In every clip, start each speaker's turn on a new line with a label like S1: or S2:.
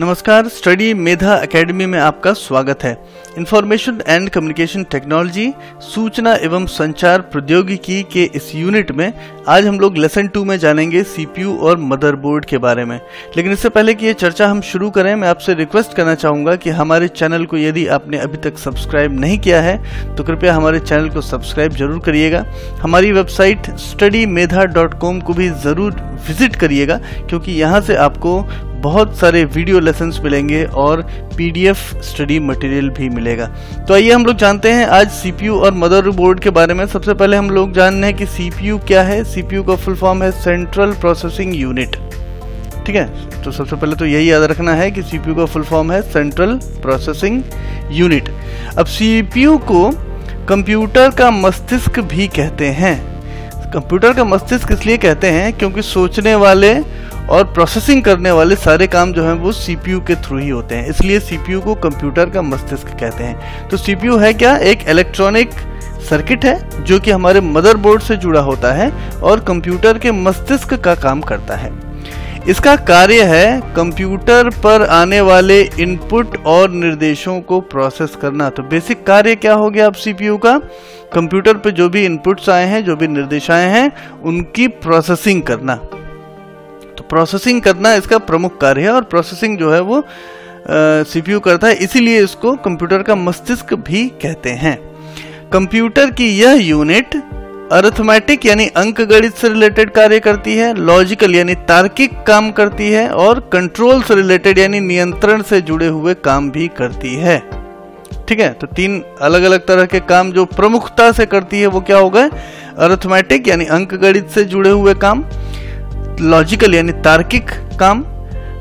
S1: नमस्कार, स्टडी मेधा एकेडमी में आपका स्वागत है। इंफॉर्मेशन एंड कम्युनिकेशन टेक्नोलॉजी, सूचना एवं संचार प्रौद्योगिकी के इस यूनिट में आज हम लोग लेसन 2 में जानेंगे सीपीयू और मदरबोर्ड के बारे में। लेकिन इससे पहले कि ये चर्चा हम शुरू करें, मैं आपसे रिक्वेस्ट करना चाहूँगा कि हमारे चैनल को यदि आपने अभी तक सब्सक्राइब नहीं किया है तो कृपया हमारे चैनल को सब्सक्राइब जरूर करिएगा। हमारी वेबसाइट studymedha.com को भी ज़रूर विजिट करिएगा, क्योंकि यहाँ से आपको बहुत सारे वीडियो लेसन्स मिलेंगे और पीडीएफ स्टडी मटेरियल भी मिलेगा। तो आइए हम लोग जानते हैं आज सीपीयू और मदरबोर्ड के बारे में। सबसे पहले हम लोग जानना है कि सीपीयू क्या है। सीपीयू का फुल फॉर्म है सेंट्रल प्रोसेसिंग यूनिट। ठीक है, तो सबसे पहले तो यही याद रखना है कि सीपीयू का फुल फॉर्म है सेंट्रल प्रोसेसिंग यूनिट। अब सीपीयू को कंप्यूटर का मस्तिष्क भी कहते हैं। कंप्यूटर का मस्तिष्क इसलिए कहते हैं क्योंकि सोचने वाले और प्रोसेसिंग करने वाले सारे काम जो हैं वो सीपीयू के थ्रू ही होते हैं, इसलिए सीपीयू को कंप्यूटर का मस्तिष्क कहते हैं। तो सीपीयू है क्या? एक इलेक्ट्रॉनिक सर्किट है जो कि हमारे मदरबोर्ड से जुड़ा होता है और कंप्यूटर के मस्तिष्क का काम करता है। इसका कार्य है कंप्यूटर पर आने वाले इनपुट और निर्देशों को प्रोसेस करना। तो बेसिक कार्य क्या हो गया अब सीपीयू का? कंप्यूटर पे जो भी इनपुट्स आए हैं, जो भी निर्देश आए हैं, उनकी प्रोसेसिंग करना। तो प्रोसेसिंग करना इसका प्रमुख कार्य है और प्रोसेसिंग जो है वो सीपीयू करता है, इसीलिए इसको कंप्यूटर का मस्तिष्क भी कहते हैं। कंप्यूटर की यह यूनिट अरिथमेटिक यानी अंकगणित से रिलेटेड कार्य करती है, लॉजिकल यानी तार्किक काम करती है और कंट्रोल से रिलेटेड यानी नियंत्रण से जुड़े हुए काम भी करती है। ठीक है, तो तीन अलग अलग तरह के काम जो प्रमुखता से करती है वो क्या हो गए? अरिथमेटिक यानी अंकगणित से जुड़े हुए काम, लॉजिकल यानी तार्किक काम,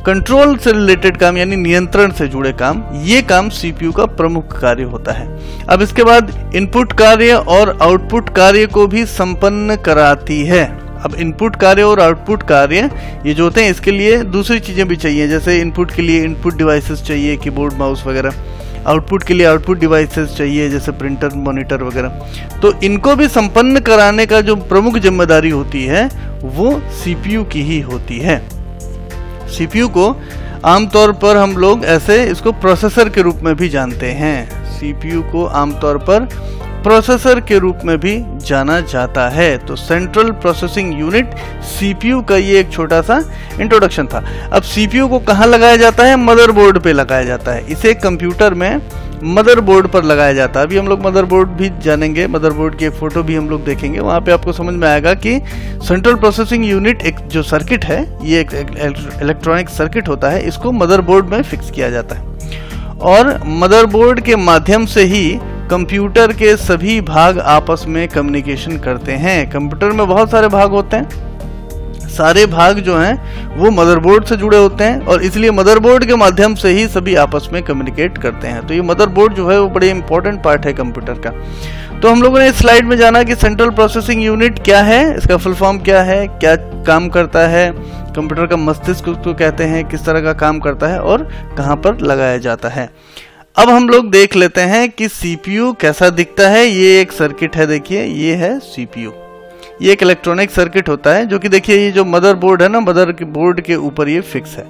S1: कंट्रोल से रिलेटेड काम यानी नियंत्रण से जुड़े काम। ये काम सीपीयू का प्रमुख कार्य होता है। अब इसके बाद इनपुट कार्य और आउटपुट कार्य को भी संपन्न कराती है। अब इनपुट कार्य और आउटपुट कार्य ये जो होते हैं, इसके लिए दूसरी चीजें भी चाहिए, जैसे इनपुट के लिए इनपुट डिवाइसेस चाहिए, कीबोर्ड माउस वगैरह। आउटपुट के लिए आउटपुट डिवाइसेस चाहिए, जैसे प्रिंटर, मॉनिटर वगैरह। तो इनको भी संपन्न कराने का जो प्रमुख जिम्मेदारी होती है वो सीपीयू की ही होती है। सीपीयू को आमतौर पर हम लोग ऐसे इसको प्रोसेसर के रूप में भी जानते हैं। सीपीयू को आमतौर पर प्रोसेसर के रूप में भी जाना जाता है। तो सेंट्रल प्रोसेसिंग यूनिट सीपीयू का ये एक छोटा सा इंट्रोडक्शन था। अब सीपीयू को कहाँ लगाया जाता है? मदरबोर्ड पे लगाया जाता है। इसे कंप्यूटर में मदरबोर्ड पर लगाया जाता है। अभी हम लोग मदरबोर्ड भी जानेंगे, मदरबोर्ड की एक फोटो भी हम लोग देखेंगे, वहाँ पे आपको समझ में आएगा कि सेंट्रल प्रोसेसिंग यूनिट एक जो सर्किट है, ये एक इलेक्ट्रॉनिक सर्किट होता है, इसको मदरबोर्ड में फिक्स किया जाता है और मदरबोर्ड के माध्यम से ही कंप्यूटर के सभी भाग आपस में कम्युनिकेशन करते हैं। कंप्यूटर में बहुत सारे भाग होते हैं, सारे भाग जो हैं वो मदरबोर्ड से जुड़े होते हैं और इसलिए मदरबोर्ड के माध्यम से ही सभी आपस में कम्युनिकेट करते हैं। तो ये मदरबोर्ड जो है वो बड़े इंपॉर्टेंट पार्ट है कंप्यूटर का। तो हम लोगों ने इस स्लाइड में जाना कि सेंट्रल प्रोसेसिंग यूनिट क्या है, इसका फुल फॉर्म क्या है, क्या काम करता है, कंप्यूटर का मस्तिष्क उसको कहते हैं, किस तरह का काम करता है और कहाँ पर लगाया जाता है। अब हम लोग देख लेते हैं कि सीपीयू कैसा दिखता है। ये एक सर्किट है, देखिए ये है सीपीयू। ये एक इलेक्ट्रॉनिक सर्किट होता है जो कि देखिए ये जो मदरबोर्ड है ना, मदरबोर्ड के ऊपर ये फिक्स है।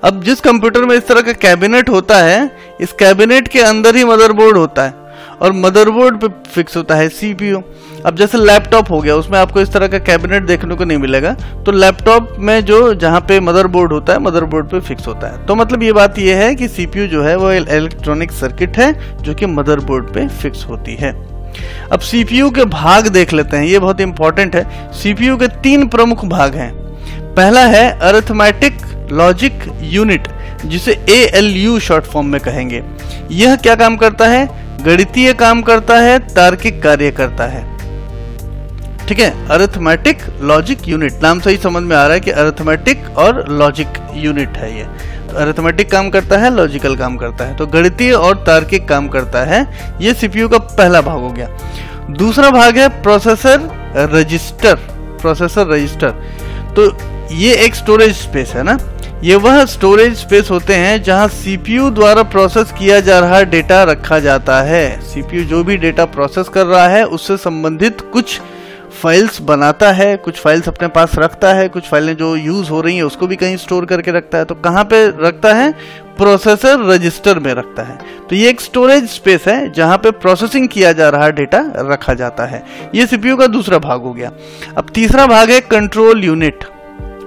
S1: अब जिस कंप्यूटर में इस तरह का कैबिनेट होता है, इस कैबिनेट के अंदर ही मदरबोर्ड होता है और मदरबोर्ड पे फिक्स होता है सीपीयू। अब जैसे लैपटॉप हो गया, उसमें आपको इस तरह का कैबिनेट देखने को नहीं मिलेगा, तो लैपटॉप में जो जहाँ पे मदरबोर्ड होता है, मदरबोर्ड पे फिक्स होता है। तो मतलब ये बात ये है कि सीपीयू जो है वो इलेक्ट्रॉनिक सर्किट है जो कि मदरबोर्ड पे फिक्स होती है। अब सीपीयू के भाग देख लेते हैं, ये बहुत इंपॉर्टेंट है। सीपीयू के 3 प्रमुख भाग हैं। पहला है अरिथमेटिक लॉजिक यूनिट, जिसे ALU शॉर्ट फॉर्म में कहेंगे। यह क्या काम करता है? गणितीय काम करता है, तार्किक कार्य करता है। ठीक है, अरिथमेटिक लॉजिक यूनिट, नाम से ही समझ में आ रहा है कि अरिथमेटिक और लॉजिक यूनिट है ये। तो अरिथमेटिक काम करता है, लॉजिकल काम करता है, तो गणितीय और तार्किक काम करता है। ये सीपीयू का पहला भाग हो गया। दूसरा भाग है प्रोसेसर रजिस्टर। प्रोसेसर रजिस्टर तो ये एक स्टोरेज स्पेस है ना, ये वह स्टोरेज स्पेस होते हैं जहां सीपीयू द्वारा प्रोसेस किया जा रहा डेटा रखा जाता है। सीपीयू जो भी डेटा प्रोसेस कर रहा है उससे संबंधित कुछ फाइल्स बनाता है, कुछ फाइल्स अपने पास रखता है, कुछ फाइलें जो यूज हो रही हैं उसको भी कहीं स्टोर करके रखता है। तो कहाँ पे रखता है? प्रोसेसर रजिस्टर में रखता है। तो ये एक स्टोरेज स्पेस है जहाँ पे प्रोसेसिंग किया जा रहा डेटा रखा जाता है। ये सीपीयू का दूसरा भाग हो गया। अब तीसरा भाग है कंट्रोल यूनिट।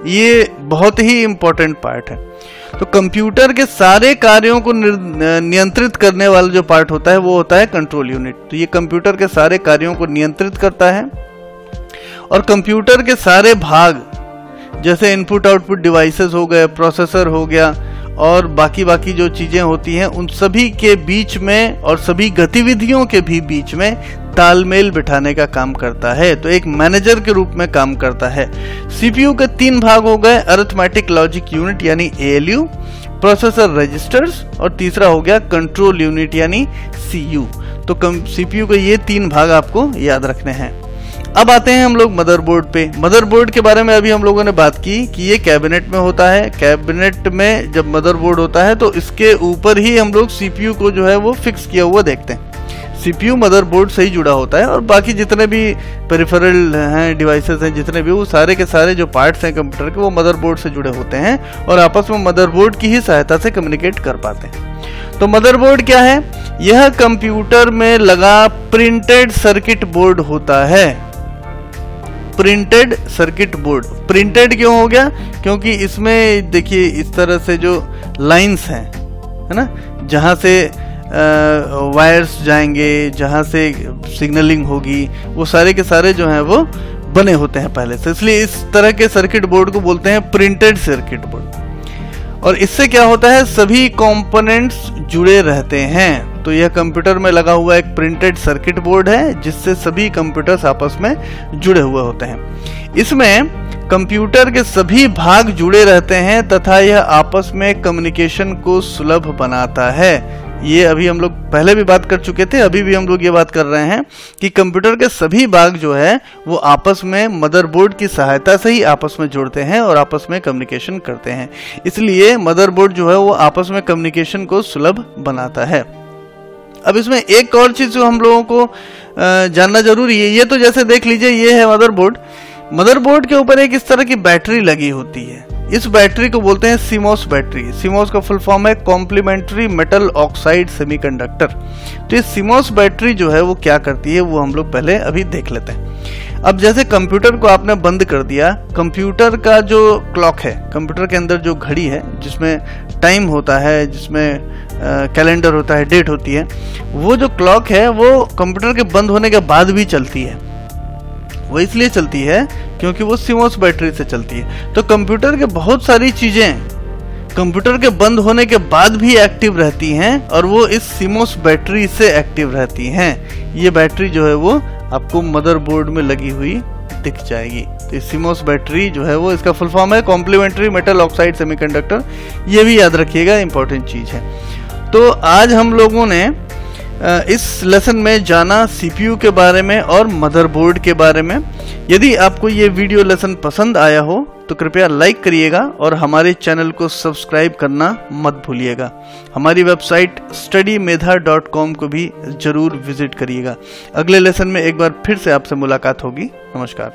S1: ये बहुत ही इंपॉर्टेंट पार्ट है। तो कंप्यूटर के सारे कार्यों को नियंत्रित करने वाला जो पार्ट होता है वो होता है कंट्रोल यूनिट। तो ये कंप्यूटर के सारे कार्यों को नियंत्रित करता है और कंप्यूटर के सारे भाग जैसे इनपुट आउटपुट डिवाइसेस हो गए, प्रोसेसर हो गया और बाकी जो चीजें होती हैं उन सभी के बीच में और सभी गतिविधियों के भी बीच में तालमेल बिठाने का काम करता है। तो एक मैनेजर के रूप में काम करता है। सीपीयू के 3 भाग हो गए, अरिथमेटिक लॉजिक यूनिट यानी एएलयू, प्रोसेसर रजिस्टर्स और तीसरा हो गया कंट्रोल यूनिट यानी सीयू। तो सीपीयू के ये 3 भाग आपको याद रखने हैं। अब आते हैं हम लोग मदरबोर्ड पे। मदरबोर्ड के बारे में अभी हम लोगों ने बात की कि ये कैबिनेट में होता है। कैबिनेट में जब मदरबोर्ड होता है तो इसके ऊपर ही हम लोग सीपीयू को जो है वो फिक्स किया हुआ देखते हैं। सीपीयू मदरबोर्ड से ही जुड़ा होता है और बाकी जितने भी पेरिफेरल हैं, डिवाइसेस हैं, जितने भी, वो सारे के सारे जो पार्ट्स हैं कंप्यूटर के वो मदरबोर्ड से जुड़े होते हैं और आपस में मदरबोर्ड की ही सहायता से कम्युनिकेट कर पाते हैं। तो मदरबोर्ड क्या है? यह कंप्यूटर में लगा प्रिंटेड सर्किट बोर्ड होता है। Printed circuit board. प्रिंटेड क्यों हो गया? क्योंकि इसमें देखिए इस तरह से जो लाइंस हैं, है ना, जहां से वायर्स जाएंगे, जहां से सिग्नलिंग होगी, वो सारे के सारे जो हैं वो बने होते हैं पहले से। इसलिए इस तरह के सर्किट बोर्ड को बोलते हैं प्रिंटेड सर्किट बोर्ड। और इससे क्या होता है? सभी कंपोनेंट्स जुड़े रहते हैं। तो यह कंप्यूटर में लगा हुआ एक प्रिंटेड सर्किट बोर्ड है जिससे सभी कंप्यूटर्स आपस में जुड़े हुए होते हैं। इसमें कंप्यूटर के सभी भाग जुड़े रहते हैं तथा यह आपस में कम्युनिकेशन को सुलभ बनाता है। ये अभी हम लोग पहले भी बात कर चुके थे, अभी भी हम लोग ये बात कर रहे हैं कि कंप्यूटर के सभी भाग जो है वो आपस में मदरबोर्ड की सहायता से ही आपस में जुड़ते हैं और आपस में कम्युनिकेशन करते हैं। इसलिए मदरबोर्ड जो है वो आपस में कम्युनिकेशन को सुलभ बनाता है। अब इसमें एक और चीज जो हम लोगों को जानना जरूरी है, ये तो जैसे देख लीजिए ये है मदरबोर्ड। मदरबोर्ड के ऊपर एक इस तरह की बैटरी लगी होती है। इस बैटरी को बोलते हैं सीमोस बैटरी। सीमोस का फुल फॉर्म है कॉम्प्लीमेंट्री मेटल ऑक्साइड सेमीकंडक्टर। तो ये सीमोस बैटरी जो है वो क्या करती है वो हम लोग पहले अभी देख लेते हैं। अब जैसे कंप्यूटर को आपने बंद कर दिया, कंप्यूटर का जो क्लॉक है, कंप्यूटर के अंदर जो घड़ी है जिसमें टाइम होता है, जिसमें कैलेंडर होता है, डेट होती है, वो जो क्लॉक है वो कंप्यूटर के बंद होने के बाद भी चलती है। वो इसलिए चलती है क्योंकि वो सीमोस बैटरी से चलती है। तो कंप्यूटर के बहुत सारी चीजें कंप्यूटर के बंद होने के बाद भी एक्टिव रहती हैं और वो इस सीमोस बैटरी से एक्टिव रहती हैं। ये बैटरी जो है वो आपको मदरबोर्ड में लगी हुई दिख जाएगी। तो सीमोस बैटरी जो है वो, इसका फुल फॉर्म है कॉम्प्लीमेंट्री मेटल ऑक्साइड सेमीकंडक्टर। ये भी याद रखिएगा, इंपॉर्टेंट चीज है। तो आज हम लोगों ने इस लेसन में जाना सीपीयू के बारे में और मदरबोर्ड के बारे में। यदि आपको ये वीडियो लेसन पसंद आया हो तो कृपया लाइक करिएगा और हमारे चैनल को सब्सक्राइब करना मत भूलिएगा। हमारी वेबसाइट studymedha.com को भी जरूर विजिट करिएगा। अगले लेसन में एक बार फिर से आपसे मुलाकात होगी। नमस्कार।